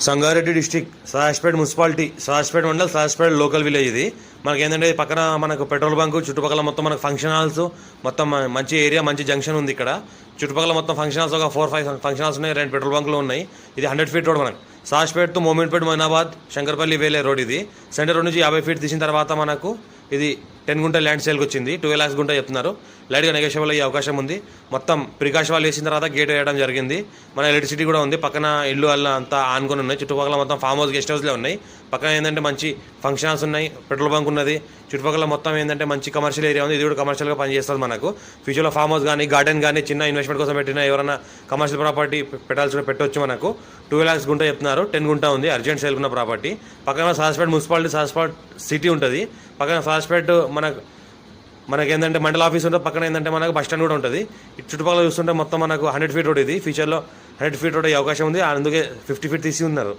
Sangareddy district Sadashivpet municipality Sadashivpet mandal Sadashivpet local village ఇది. మనకి ఏంటంటే పక్కన మనకు పెట్రోల్ బంకు చుట్టుపక్కల మొత్తం మనకు ఫంక్షన్ హాల్స్ మొత్తం మంచి ఏరియా మంచి జంక్షన్ ఉంది. ఇక్కడ చుట్టుపక్కల మొత్తం ఫంక్షన్ హాల్స్ ఒక 4-5 ఫంక్షన్ హాల్స్ ఉన్నాయి. 2 పెట్రోల్ బంకులు ఉన్నాయి. ఇది 100 ఫీట్ రోడ్ మనకు సదాశివపేట టు మోమిన్పేట్ మొయినాబాద్ శంకర్పల్లి వేలే రోడ్. ఇది సెంటర్ రోడ్ నుంచి 50 ఫీట్ తీసిన తర్వాత మనకు ఇది 10 గుంట ల్యాండ్ సేల్కి వచ్చింది. 12 lakhs గుంట చెప్తున్నారు. లైట్గా నెగోషియబుల్ అయ్యే అవకాశం ఉంది. మొత్తం ప్రికాష్ వాళ్ళు వేసిన తర్వాత గేట్ వేయడం జరిగింది. మన ఎలక్ట్రిసిటీ కూడా ఉంది. పక్కన ఇల్లు అల్ల అంతా ఆనుకొని ఉన్నాయి. చుట్టుపక్కల మొత్తం ఫామ్ హౌస్ గెస్ట్ హౌస్లే ఉన్నాయి. పక్కన ఏంటంటే మంచి ఫంక్షన్ హాల్స్ ఉన్నాయి. పెట్రోల్ బంక్ ఉన్నది. చుట్టుపక్కల మొత్తం ఏంటంటే మంచి కమర్షియల్ ఏరియా ఉంది. ఇది కూడా కమర్షియల్గా పనిచేస్తుంది. మనకు ఫ్యూచర్లో ఫామ్ హౌస్ కానీ గార్డెన్ కానీ చిన్న ఇన్వెస్ట్మెంట్ కోసం పెట్టినా ఎవరైనా కమర్షియల్ ప్రాపర్టీ పెట్టాల్సి పెట్టవచ్చు. మనకు 12 lakhs గుంట చెప్తున్నారు. 10 గుంట ఉంది అర్జెంట్ సేల్ ఉన్న ప్రాపర్టీ. పక్కన సదాశివపేట మున్సిపాలిటీ సదాశివపేట సిటీ ఉంటుంది. పక్కన సదాశివపేట మనకి ఏంటంటే మండల ఆఫీస్ ఉంటుంది. పక్కన ఏంటంటే మనకు బస్ స్టాండ్ కూడా ఉంటుంది. చుట్టుపక్కల చూస్తుంటే మొత్తం మనకు 100 ఫీట్ రోడ్. ఇది ఫ్యూచర్లో 100 ఫీట్ రోడ్ అయ్యే అవకాశం ఉంది. అందుకే 50 ఫీట్ తీసి ఉన్నారు.